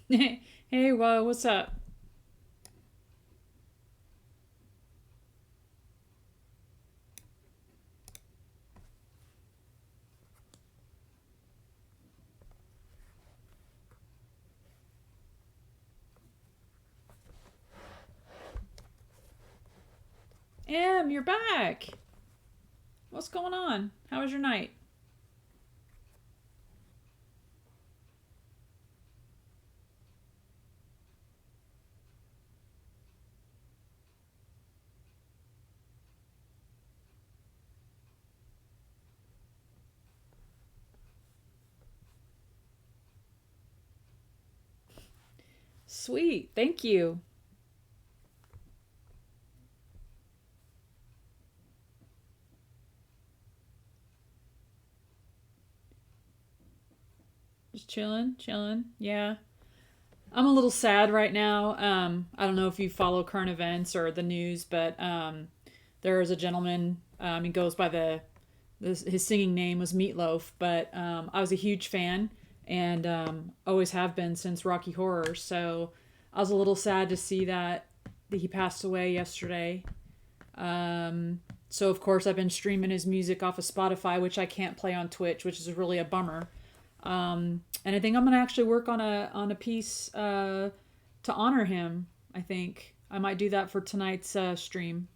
Hey, well, what's up? Em, you're back. What's going on? How was your night? Sweet, thank you. Just chilling, chilling. Yeah. I'm a little sad right now. I don't know if you follow current events or the news, but there is a gentleman. He goes by his singing name was Meatloaf, but I was a huge fan and always have been since Rocky Horror. So I was a little sad to see that he passed away yesterday. So of course I've been streaming his music off of Spotify, which I can't play on Twitch, which is really a bummer. And I think I'm gonna actually work on a piece to honor him. I think I might do that for tonight's stream.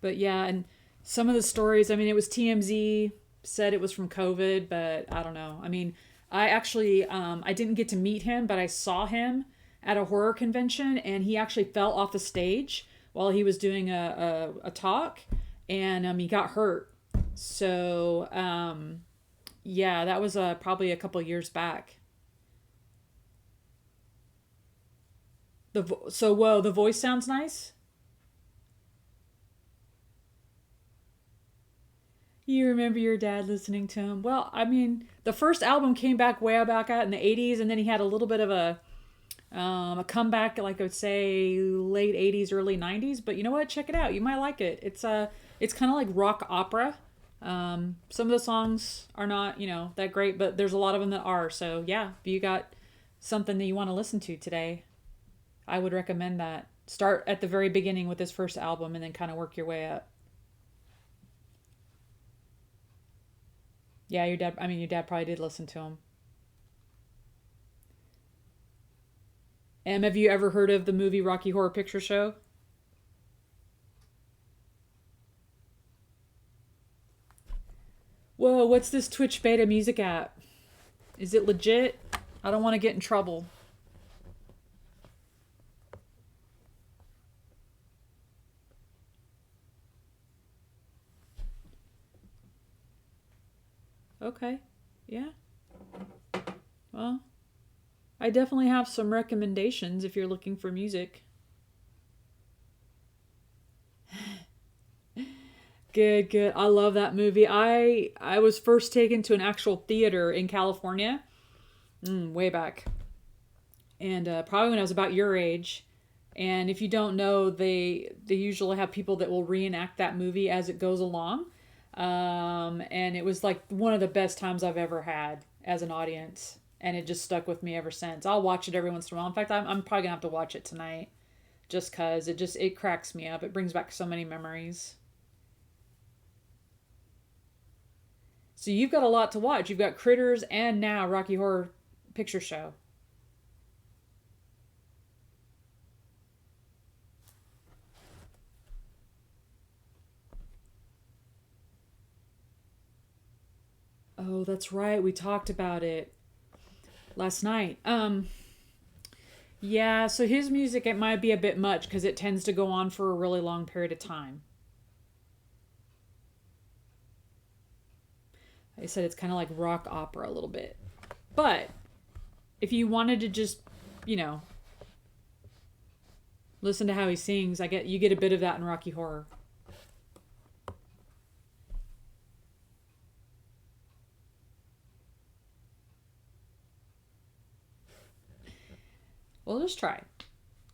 But yeah, and some of the stories. I mean, it was TMZ said it was from COVID, but I don't know. I mean, I actually I didn't get to meet him, but I saw him at a horror convention, and he actually fell off the stage while he was doing a talk, and he got hurt. So yeah, that was probably a couple years back. So whoa, the voice sounds nice. You remember your dad listening to him? Well, I mean, the first album came back way back out in the '80s, and then he had a little bit of a comeback, like I would say, late '80s, early '90s. But you know what? Check it out. You might like it. It's kind of like rock opera. Some of the songs are not, that great, but there's a lot of them that are. So yeah, if you got something that you want to listen to today, I would recommend that. Start at the very beginning with his first album, and then kind of work your way up. Yeah, your dad. I mean, your dad probably did listen to him. Have you ever heard of the movie Rocky Horror Picture Show? Whoa, what's this Twitch beta music app? Is it legit? I don't want to get in trouble. Okay. Yeah. Well, I definitely have some recommendations if you're looking for music. Good, good. I love that movie. I was first taken to an actual theater in California, way back, and probably when I was about your age. And if you don't know, they usually have people that will reenact that movie as it goes along. And it was like one of the best times I've ever had as an audience, and it just stuck with me ever since. I'll watch it every once in a while. In fact, I'm probably gonna have to watch it tonight, just cause it cracks me up. It brings back so many memories. So you've got a lot to watch. You've got Critters and now Rocky Horror Picture Show. Oh, that's right. We talked about it last night. Yeah, so his music it might be a bit much because it tends to go on for a really long period of time. I said it's kind of like rock opera a little bit. But if you wanted to just, you know, listen to how he sings, I get you get a bit of that in Rocky Horror. Well, just try.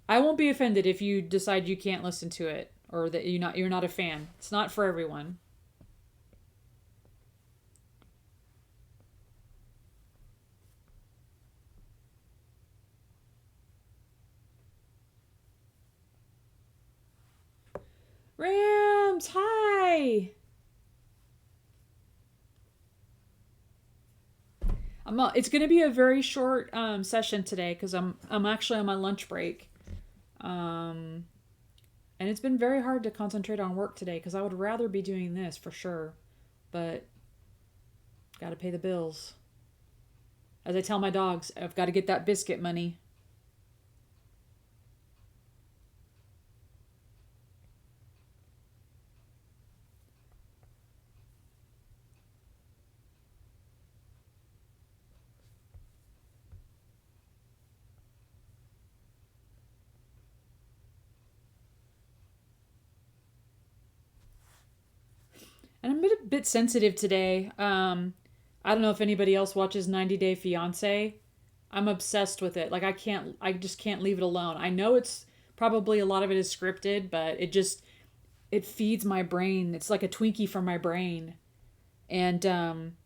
I won't be offended if you decide you can't listen to it or that you're not a fan. It's not for everyone. Rams, hi. It's going to be a very short session today because I'm actually on my lunch break. Um, and it's been very hard to concentrate on work today because I would rather be doing this for sure, but got to pay the bills. As I tell my dogs, I've got to get that biscuit money. And I'm a bit sensitive today. I don't know if anybody else watches 90 Day Fiance. I'm obsessed with it. Like I just can't leave it alone. I know it's probably a lot of it is scripted, but it feeds my brain. It's like a Twinkie for my brain. And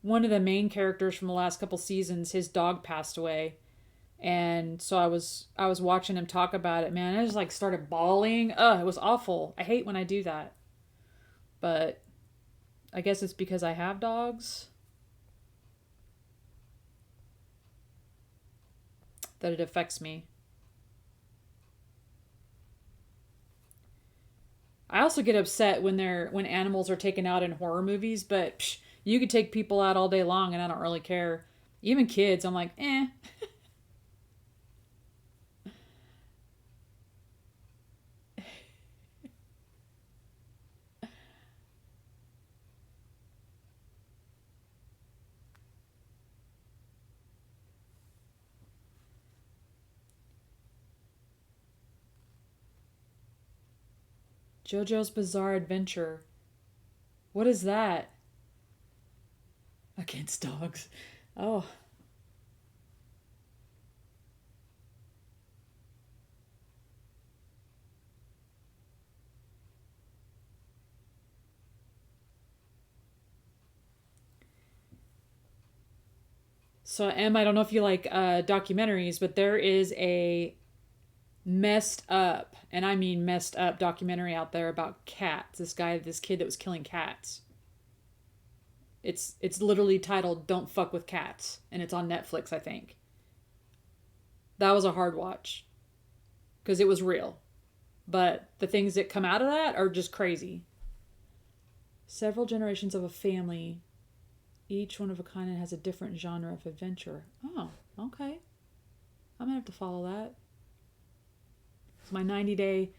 one of the main characters from the last couple seasons, his dog passed away, and so I was watching him talk about it. Man, I just like started bawling. Ugh, it was awful. I hate when I do that, but I guess it's because I have dogs that it affects me. I also get upset when animals are taken out in horror movies, but you could take people out all day long and I don't really care. Even kids, I'm like, eh. JoJo's Bizarre Adventure. What is that? Against dogs. Oh. So, Em, I don't know if you like documentaries, but there is a messed up, and I mean messed up documentary out there about cats. This kid that was killing cats. It's literally titled "Don't Fuck with Cats," and it's on Netflix, I think. That was a hard watch because it was real, but the things that come out of that are just crazy. Several generations of a family, each one of a kind, and has a different genre of adventure. Oh, okay. I'm gonna have to follow that. It's my 90 day.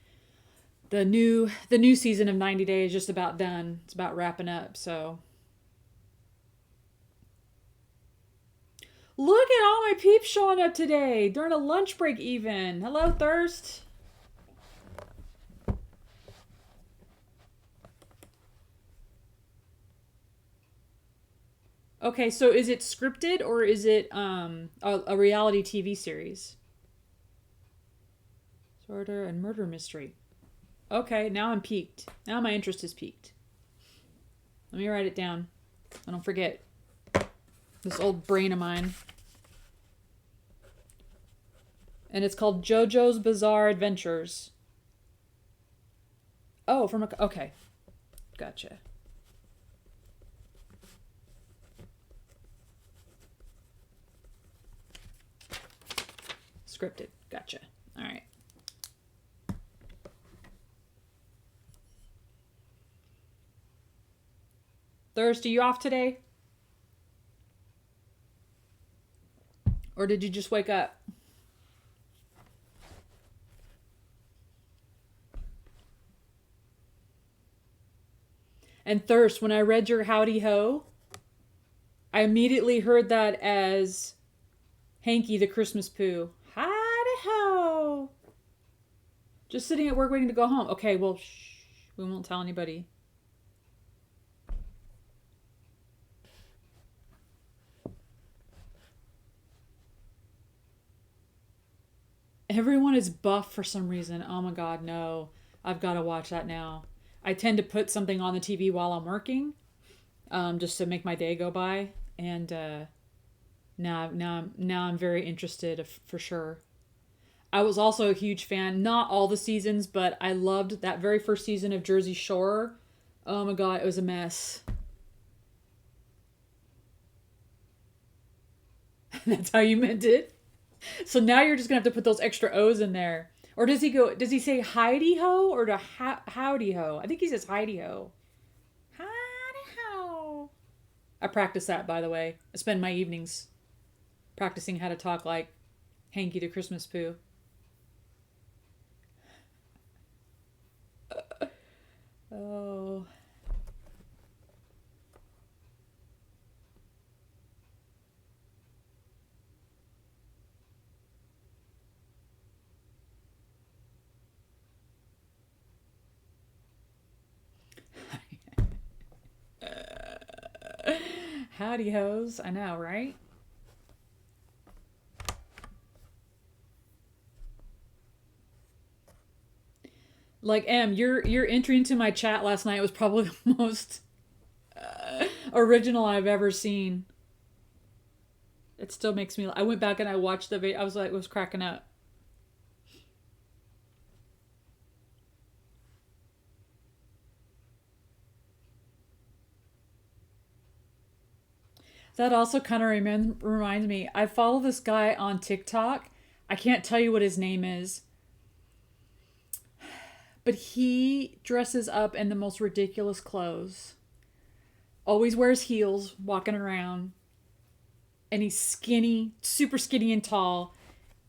The new season of 90 Day is just about done. It's about wrapping up. So look at all my peeps showing up today during a lunch break. Even hello, Thirst. Okay, so is it scripted or is it a reality TV series? Sorter and murder mystery. Okay, now I'm peaked. Now my interest is peaked. Let me write it down. I don't forget this old brain of mine. And it's called JoJo's Bizarre Adventures. Oh, from a okay, gotcha. Scripted, gotcha. All right. Thursday, you off today? Or did you just wake up? And Thirst, when I read your howdy ho, I immediately heard that as Hanky the Christmas Pooh. Howdy ho! Just sitting at work waiting to go home. Okay, well, shh. We won't tell anybody. Everyone is buff for some reason. Oh my god, no. I've got to watch that now. I tend to put something on the TV while I'm working, just to make my day go by. And now I'm very interested for sure. I was also a huge fan. Not all the seasons, but I loved that very first season of Jersey Shore. Oh my god, it was a mess. That's how you meant it. So now you're just gonna have to put those extra O's in there. Or does he go? Does he say Heidi ho or to howdy ho? I think he says Heidi ho. Heidi ho. I practice that, by the way. I spend my evenings practicing how to talk like Hanky the Christmas Pooh. Oh. Howdy hoes. I know, right? Like your entry into my chat last night was probably the most original I've ever seen. It still makes me. I went back and I watched the video. I was like, was cracking up. That also kind of reminds me. I follow this guy on TikTok. I can't tell you what his name is, but he dresses up in the most ridiculous clothes. Always wears heels, walking around, and he's skinny, super skinny and tall.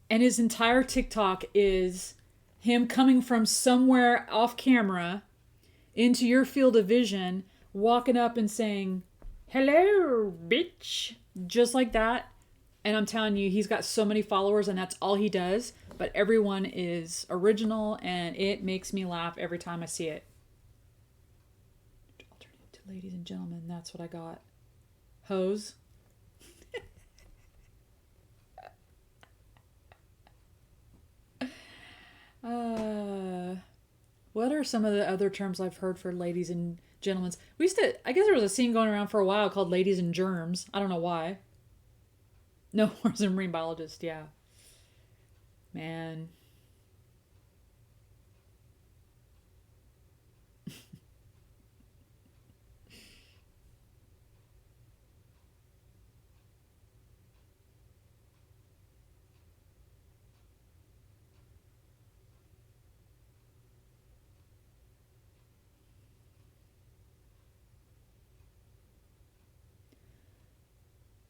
And his entire TikTok is him coming from somewhere off camera into your field of vision, walking up and saying, "Hello, bitch," just like that. And I'm telling you, he's got so many followers and that's all he does. But everyone is original and it makes me laugh every time I see it. Alternative to ladies and gentlemen, that's what I got. Hose. What are some of the other terms I've heard for ladies and gentlemen? We used to, I guess there was a scene going around for a while called Ladies and Germs. I don't know why. No, I was a marine biologist, yeah. Man.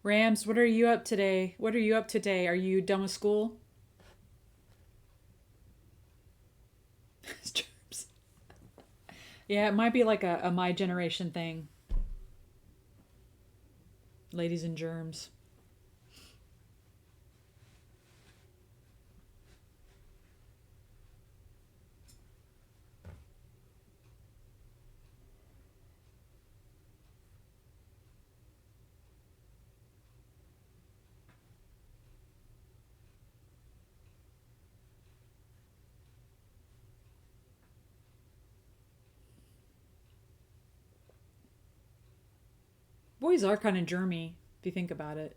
Rams, what are you up today? What are you up today? Are you done with school? Germs. Yeah, it might be like a my generation thing. Ladies and germs. Boys are kind of germy, if you think about it.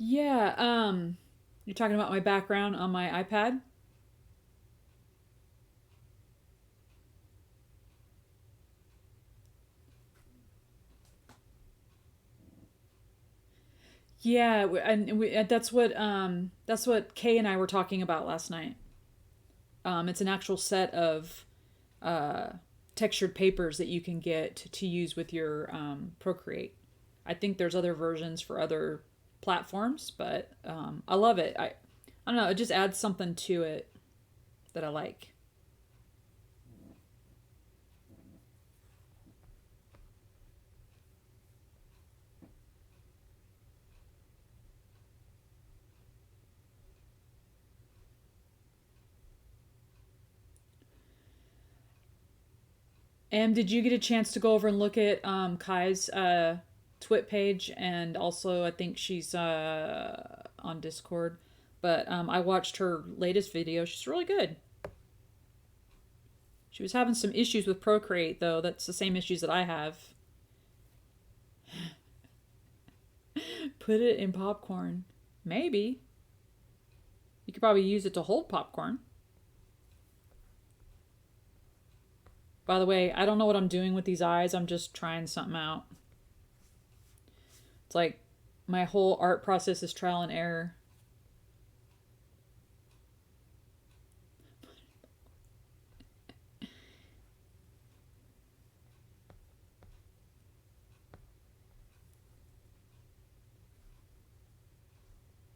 Yeah, you're talking about my background on my iPad? Yeah, that's what Kay and I were talking about last night. It's an actual set of uh, textured papers that you can get to use with your Procreate. I think there's other versions for other platforms, but I love it. I don't know, it just adds something to it that I like. And did you get a chance to go over and look at Kai's Twit page? And also, I think she's on Discord. But I watched her latest video. She's really good. She was having some issues with Procreate, though. That's the same issues that I have. Put it in popcorn. Maybe. You could probably use it to hold popcorn. By the way, I don't know what I'm doing with these eyes. I'm just trying something out. It's like my whole art process is trial and error.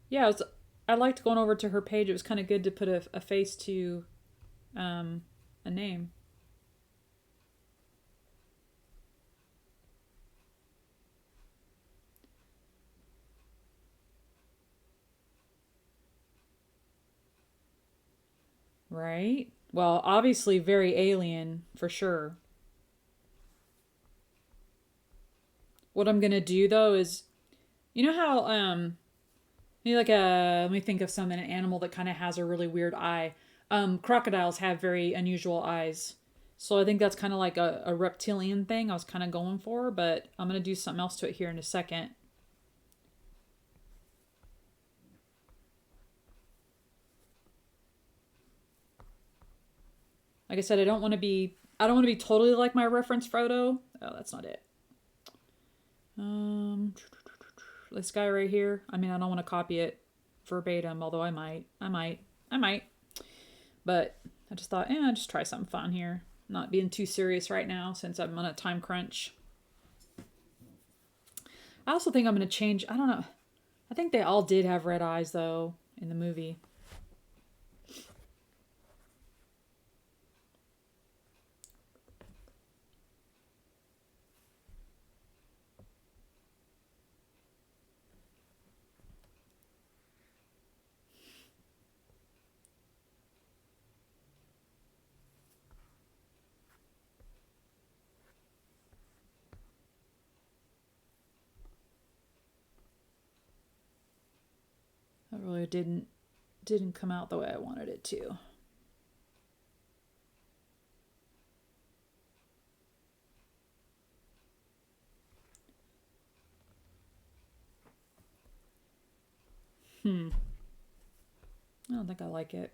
Yeah, I liked going over to her page. It was kind of good to put a face to a name. Right? Well, obviously very alien for sure. What I'm gonna do though is, you know how maybe like a let me think of an animal that kind of has a really weird eye. Crocodiles have very unusual eyes, so I think that's kind of like a reptilian thing I was kind of going for, but I'm gonna do something else to it here in a second. Like I said, I don't want to be totally like my reference photo. Oh, that's not it. This guy right here. I mean, I don't want to copy it verbatim, although I might. But I just thought, just try something fun here. Not being too serious right now since I'm on a time crunch. I also think I'm going to change. I don't know. I think they all did have red eyes though in the movie. That really didn't come out the way I wanted it to. I don't think I like it.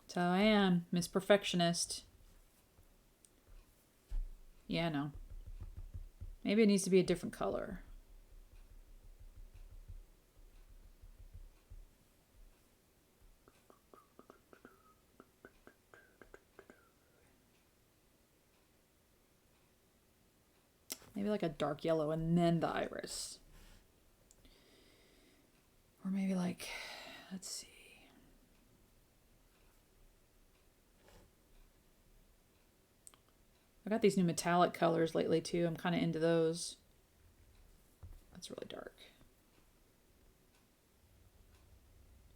So I am Miss Perfectionist. Yeah, no. Maybe it needs to be a different color. Maybe like a dark yellow and then the iris. Or maybe like, let's see. I got these new metallic colors lately too. I'm kind of into those. That's really dark.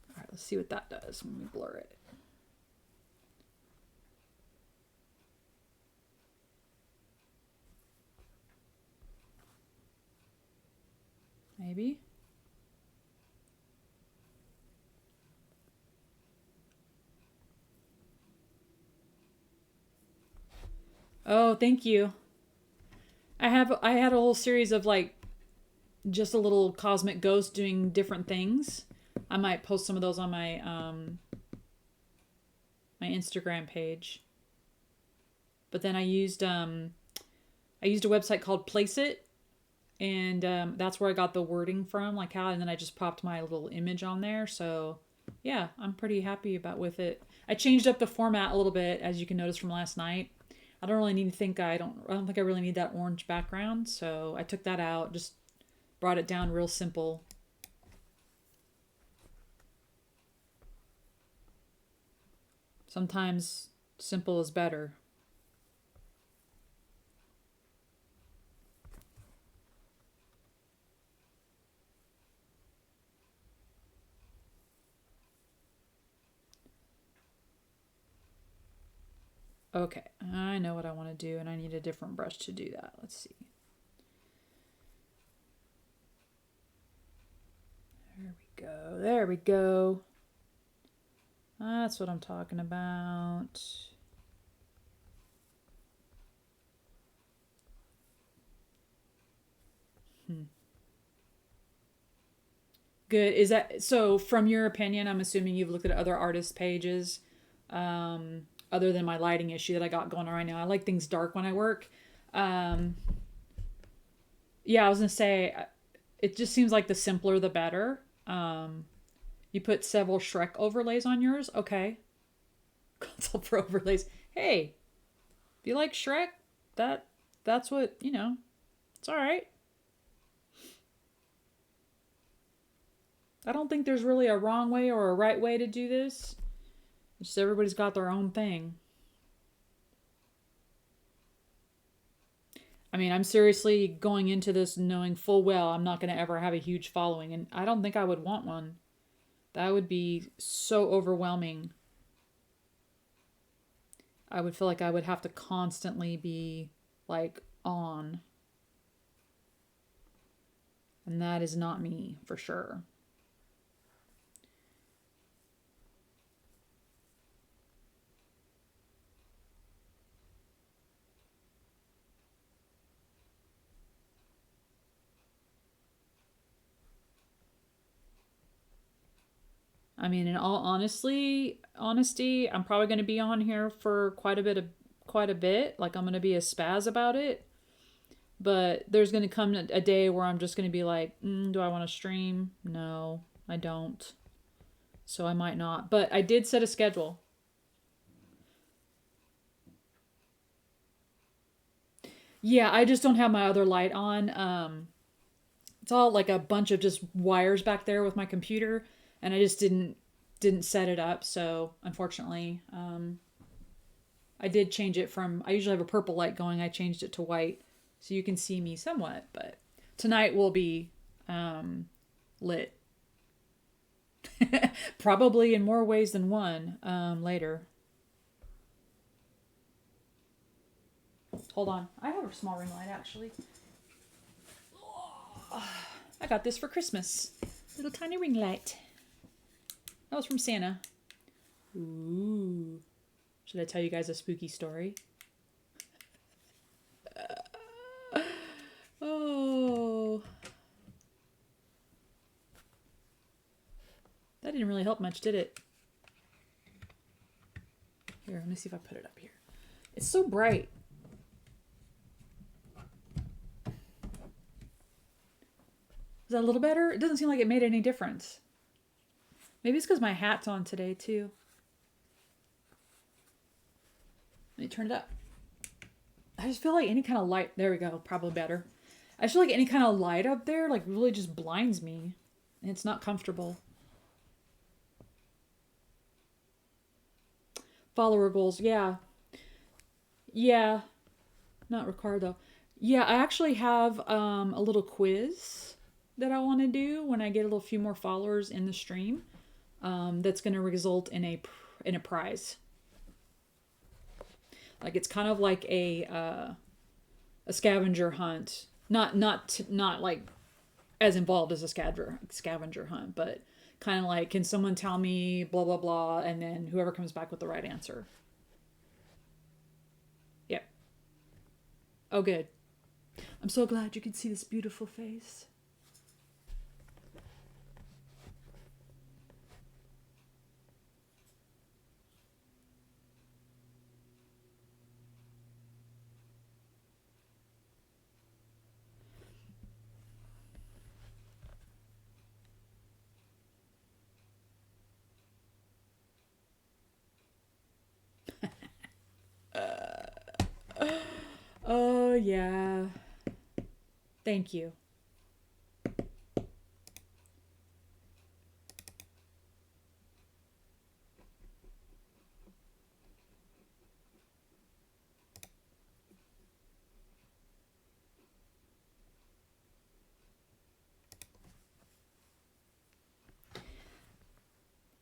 All right, let's see what that does when we blur it. Maybe. Oh, thank you. I had a whole series of like just a little cosmic ghost doing different things. I might post some of those on my my Instagram page. But then I used a website called Place It, and that's where I got the wording from, like how, and then I just popped my little image on there. So yeah, I'm pretty happy about with it. I changed up the format a little bit, as you can notice from last night. I don't really need to think I don't think I really need that orange background, so I took that out, just brought it down real simple. Sometimes simple is better. Okay, I know what I want to do, and I need a different brush to do that. Let's see. There we go. There we go. That's what I'm talking about. Good. Is that so? From your opinion, I'm assuming you've looked at other artist pages, other than my lighting issue that I got going on right now. I like things dark when I work. Um, yeah, I was gonna say, it just seems like the simpler the better. You put several Shrek overlays on yours. Okay, console for overlays. Hey, if you like Shrek, that that's what you know. It's all right. I don't think there's really a wrong way or a right way to do this. It's just everybody's got their own thing. I mean, I'm seriously going into this knowing full well I'm not going to ever have a huge following, and I don't think I would want one. That would be so overwhelming. I would feel like I would have to constantly be like on, and that is not me for sure. I mean, in all honesty, I'm probably going to be on here for quite a bit. Like I'm going to be a spaz about it. But there's going to come a day where I'm just going to be like, do I want to stream? No, I don't. So I might not. But I did set a schedule. Yeah, I just don't have my other light on. It's all like a bunch of just wires back there with my computer, and I just didn't set it up. So unfortunately, I did change it from. I usually have a purple light going. I changed it to white, so you can see me somewhat. But tonight will be lit, probably in more ways than one. Later. Hold on, I have a small ring light actually. I got this for Christmas. Little tiny ring light. That was from Santa. Ooh. Should I tell you guys a spooky story? Oh. That didn't really help much, did it? Here, let me see if I put it up here. It's so bright. Is that a little better? It doesn't seem like it made any difference. Maybe it's because my hat's on today, too. Let me turn it up. I just feel like any kind of light... There we go. Probably better. I just feel like any kind of light up there, like, really just blinds me. And it's not comfortable. Follower goals. Yeah. Yeah. Not required, though. Yeah, I actually have a little quiz that I want to do when I get a little few more followers in the stream. That's going to result in a prize. Like it's kind of like a scavenger hunt. Not like as involved as a scavenger hunt, but kind of like, can someone tell me blah blah blah, and then whoever comes back with the right answer. Yep. Oh, good. I'm so glad you can see this beautiful face. Oh, yeah. Thank you.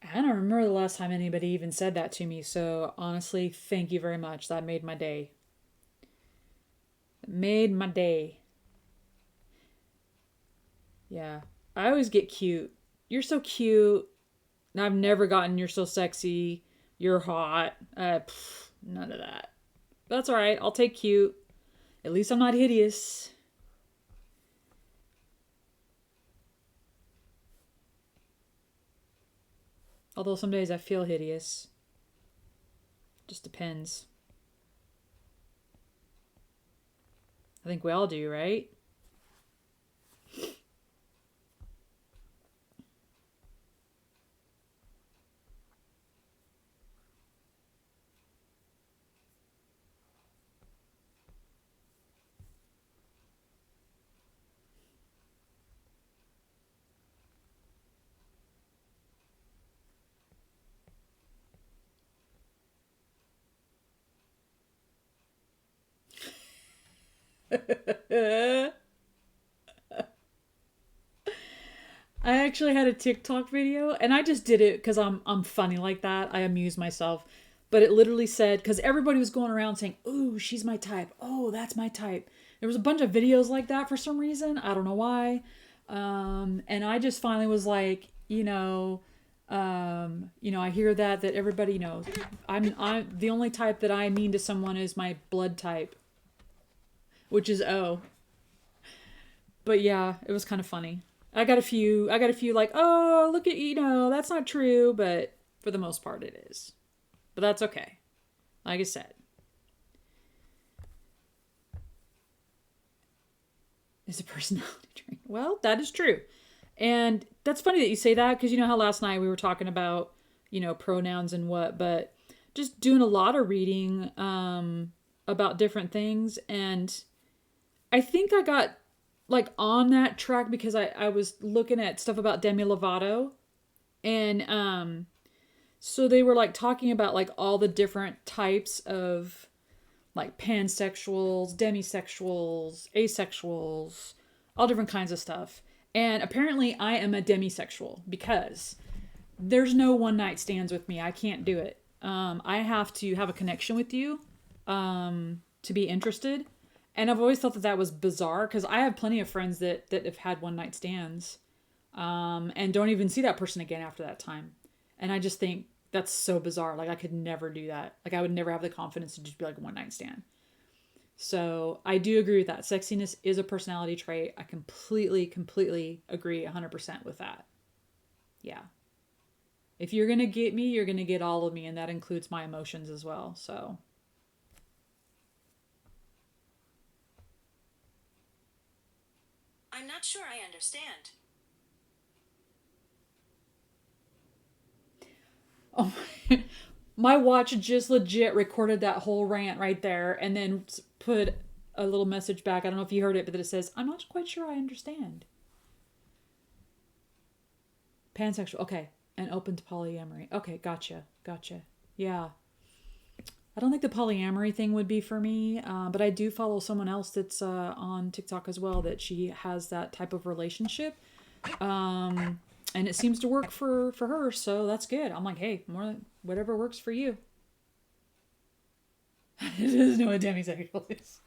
I don't don't remember the last time anybody even said that to me. So honestly, thank you very much. That made my day. It made my day. Yeah. I always get cute. You're so cute. And I've never gotten you're so sexy. You're hot. None of that. That's all right. I'll take cute. At least I'm not hideous. Although some days I feel hideous. Just depends. I think we all do, right? I actually had a TikTok video and I just did it because I'm funny like that. I amuse myself. But it literally said, because everybody was going around saying, "Ooh, she's my type. Oh, that's my type." There was a bunch of videos like that for some reason. I don't know why. And I just finally was like, I hear that everybody knows. I'm the only type that I mean to someone is my blood type, which is O. But yeah, it was kind of funny. I got a few like, "Oh, look at, that's not true," but for the most part it is. But that's okay. Like I said, it's a personality trait. Well, that is true. And that's funny that you say that because you know how last night we were talking about, pronouns and what, but just doing a lot of reading about different things. And I think I got like on that track because I was looking at stuff about Demi Lovato. And so they were like talking about like all the different types of like pansexuals, demisexuals, asexuals, all different kinds of stuff. And apparently I am a demisexual because there's no one night stands with me. I can't do it. I have to have a connection with you to be interested. And I've always thought that was bizarre because I have plenty of friends that have had one night stands and don't even see that person again after that time. And I just think that's so bizarre. Like I could never do that. Like I would never have the confidence to just be like a one night stand. So I do agree with that. Sexiness is a personality trait. I completely agree 100% with that. Yeah. If you're going to get me, you're going to get all of me. And that includes my emotions as well. So. I'm not sure I understand. Oh my watch just legit recorded that whole rant right there and then put a little message back. I don't know if you heard it, but that it says, "I'm not quite sure I understand." Pansexual. Okay. And open to polyamory. Okay. Gotcha. Yeah. I don't think the polyamory thing would be for me, but I do follow someone else that's on TikTok as well that she has that type of relationship. And it seems to work for her, so that's good. I'm like, hey, more whatever works for you. It doesn't know what demisexual is.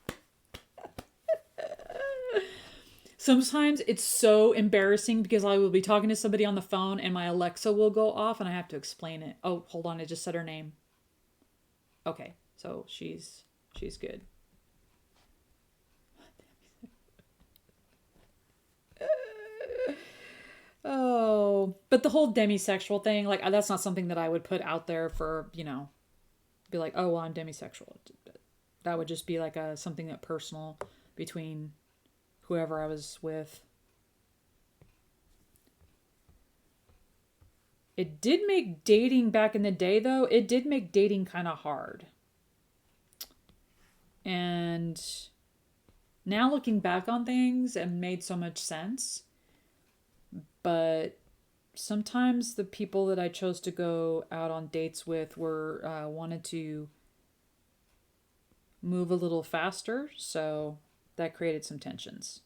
Sometimes it's so embarrassing because I will be talking to somebody on the phone and my Alexa will go off and I have to explain it. Oh, hold on, I just said her name. Okay, so she's good. Oh, but the whole demisexual thing, like that's not something that I would put out there for, be like, "Oh, well, I'm demisexual." That would just be like a something that personal between whoever I was with. It did make dating back in the day though. It did make dating kind of hard. And now looking back on things, it made so much sense. But sometimes the people that I chose to go out on dates with were wanted to move a little faster, so that created some tensions.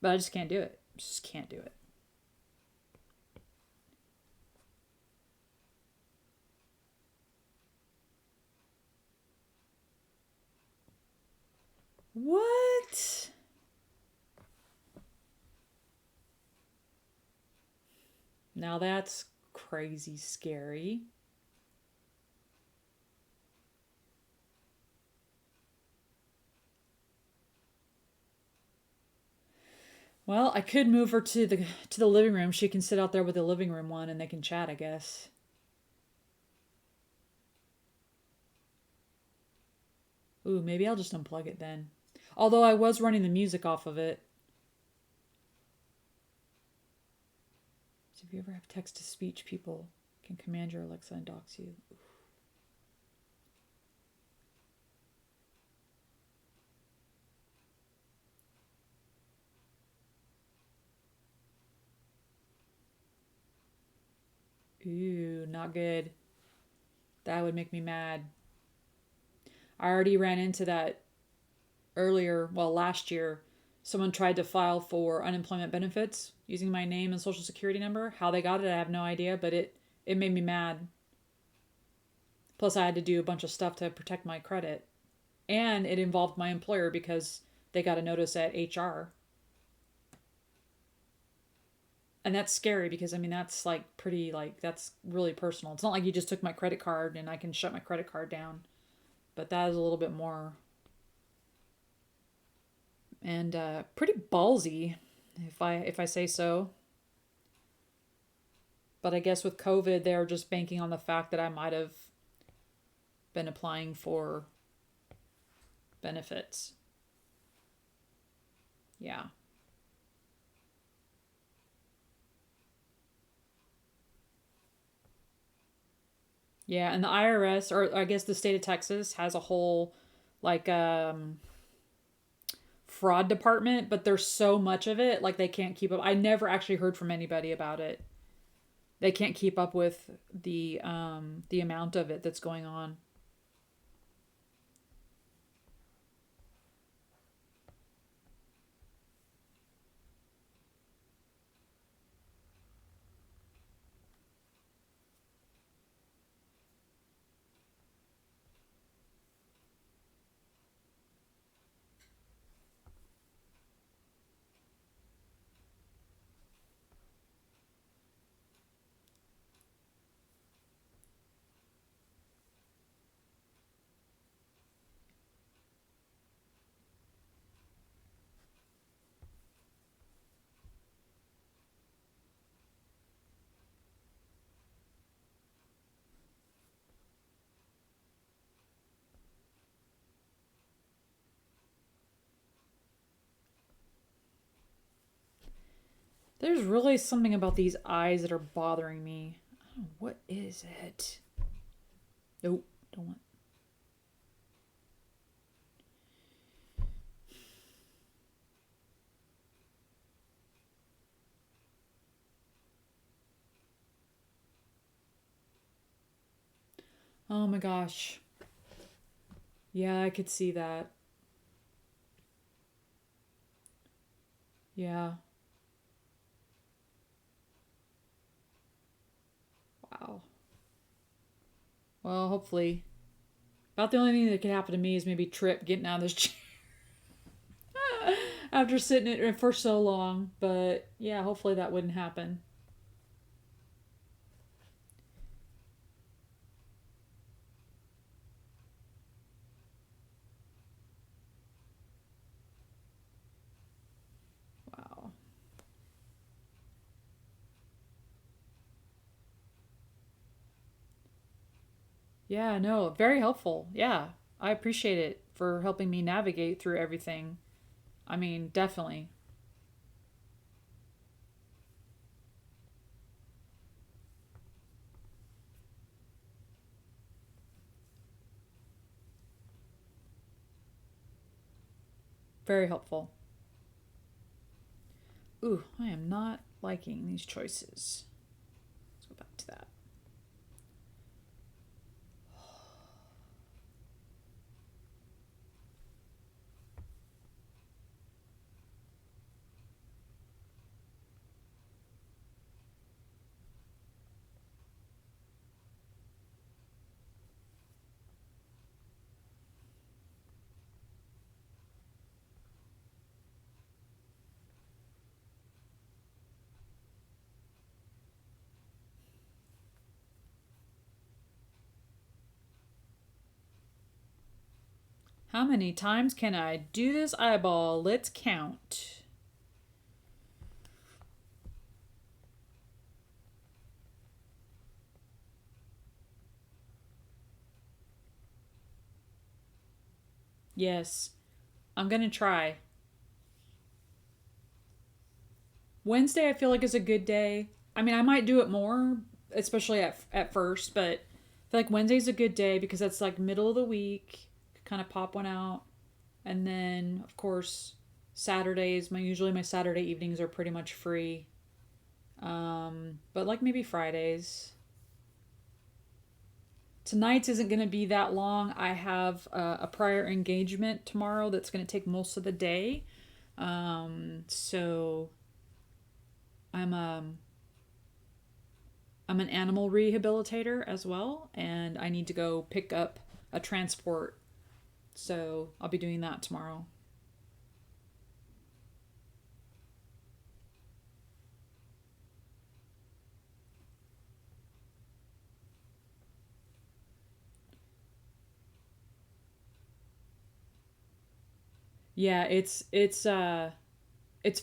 But I just can't do it. Just can't do it. What? Now that's crazy scary. Well, I could move her to the living room. She can sit out there with the living room one and they can chat, I guess. Ooh, maybe I'll just unplug it then. Although I was running the music off of it. So if you ever have text to speech, people can command your Alexa and dox you. Ooh, not good. That would make me mad. I already ran into that earlier, well, last year. Someone tried to file for unemployment benefits using my name and social security number. How they got it, I have no idea, but it made me mad. Plus, I had to do a bunch of stuff to protect my credit. And it involved my employer because they got a notice at HR. And that's scary because I mean that's like pretty like that's really personal. It's not like you just took my credit card and I can shut my credit card down. But that is a little bit more and pretty ballsy if I say so. But I guess with COVID they're just banking on the fact that I might have been applying for benefits. Yeah. Yeah, and the IRS or I guess the state of Texas has a whole like fraud department, but there's so much of it like they can't keep up. I never actually heard from anybody about it. They can't keep up with the amount of it that's going on. There's really something about these eyes that are bothering me. I don't know what is it. Nope, don't want. Oh my gosh. Yeah, I could see that. Yeah. Wow. Well, hopefully. About the only thing that could happen to me is maybe trip getting out of this chair after sitting in it for so long. But yeah, hopefully that wouldn't happen. Wow. Yeah, no, very helpful. Yeah, I appreciate it for helping me navigate through everything. I mean, definitely. Very helpful. Ooh, I am not liking these choices. Let's go back to that. How many times can I do this eyeball? Let's count. Yes, I'm gonna try. Wednesday, I feel like is a good day. I mean, I might do it more, especially at first, but I feel like Wednesday's a good day because that's like middle of the week. Kind of pop one out, and then of course Saturdays. My Saturday evenings are pretty much free. But like maybe Fridays. Tonight's isn't going to be that long. I have a prior engagement tomorrow that's going to take most of the day. So I'm I'm an animal rehabilitator as well, and I need to go pick up a transport. So I'll be doing that tomorrow. Yeah, it's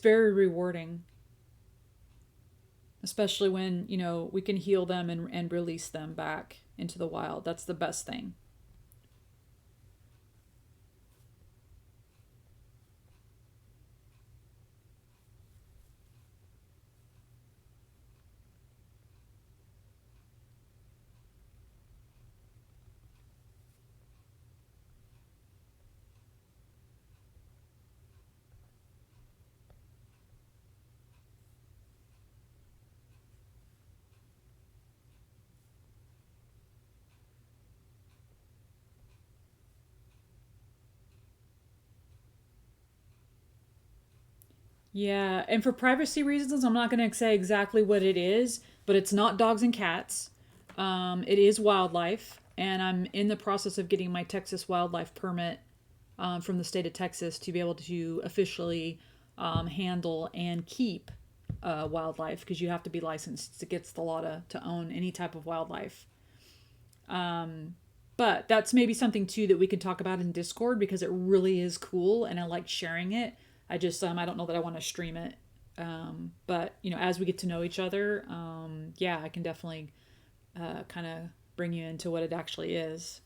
very rewarding, especially when, we can heal them and release them back into the wild. That's the best thing. Yeah, and for privacy reasons, I'm not going to say exactly what it is, but it's not dogs and cats. It is wildlife, and I'm in the process of getting my Texas wildlife permit from the state of Texas to be able to officially handle and keep wildlife because you have to be licensed against the law to own any type of wildlife. But that's maybe something too that we can talk about in Discord because it really is cool and I like sharing it. I don't know that I want to stream it. But as we get to know each other, yeah, I can definitely kind of bring you into what it actually is.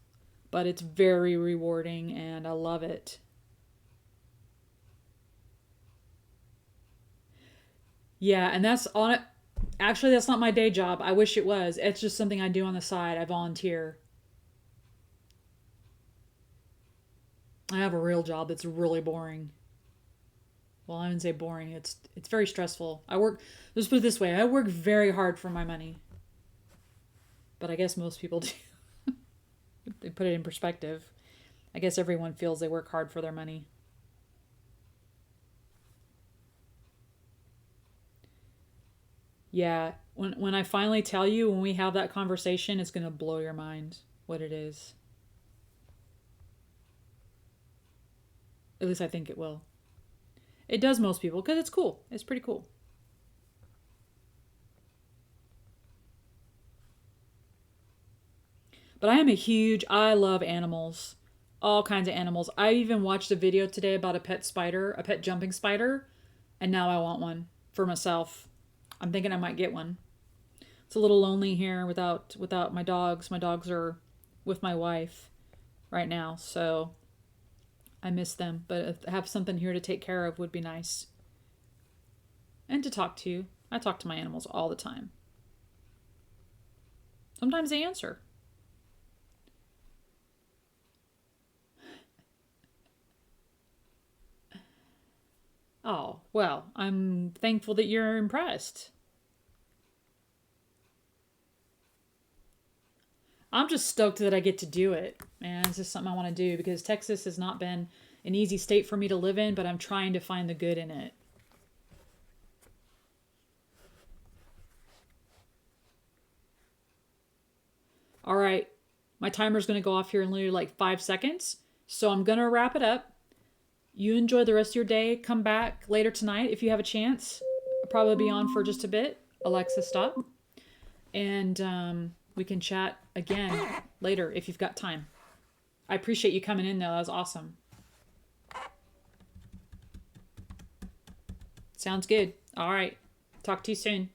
But it's very rewarding and I love it. Yeah, and that's on it. Actually, that's not my day job. I wish it was. It's just something I do on the side. I volunteer. I have a real job that's really boring. Well, I wouldn't say boring. It's very stressful. I work. Let's put it this way: I work very hard for my money. But I guess most people do. They put it in perspective. I guess everyone feels they work hard for their money. Yeah, when I finally tell you when we have that conversation, it's gonna blow your mind what it is. At least I think it will. It does most people because it's cool. It's pretty cool. But I love animals. All kinds of animals. I even watched a video today about a pet spider, a pet jumping spider, and now I want one for myself. I'm thinking I might get one. It's a little lonely here without my dogs. My dogs are with my wife right now, so I miss them. But if have something here to take care of would be nice. And to talk to. I talk to my animals all the time. Sometimes they answer. Oh, well, I'm thankful that you're impressed. I'm just stoked that I get to do it. Man, it's just something I want to do because Texas has not been an easy state for me to live in, but I'm trying to find the good in it. All right, my timer's going to go off here in literally like 5 seconds. So I'm going to wrap it up. You enjoy the rest of your day. Come back later tonight if you have a chance. I'll probably be on for just a bit. Alexa, stop. And we can chat again later if you've got time. I appreciate you coming in though. That was awesome. Sounds good. All right. Talk to you soon.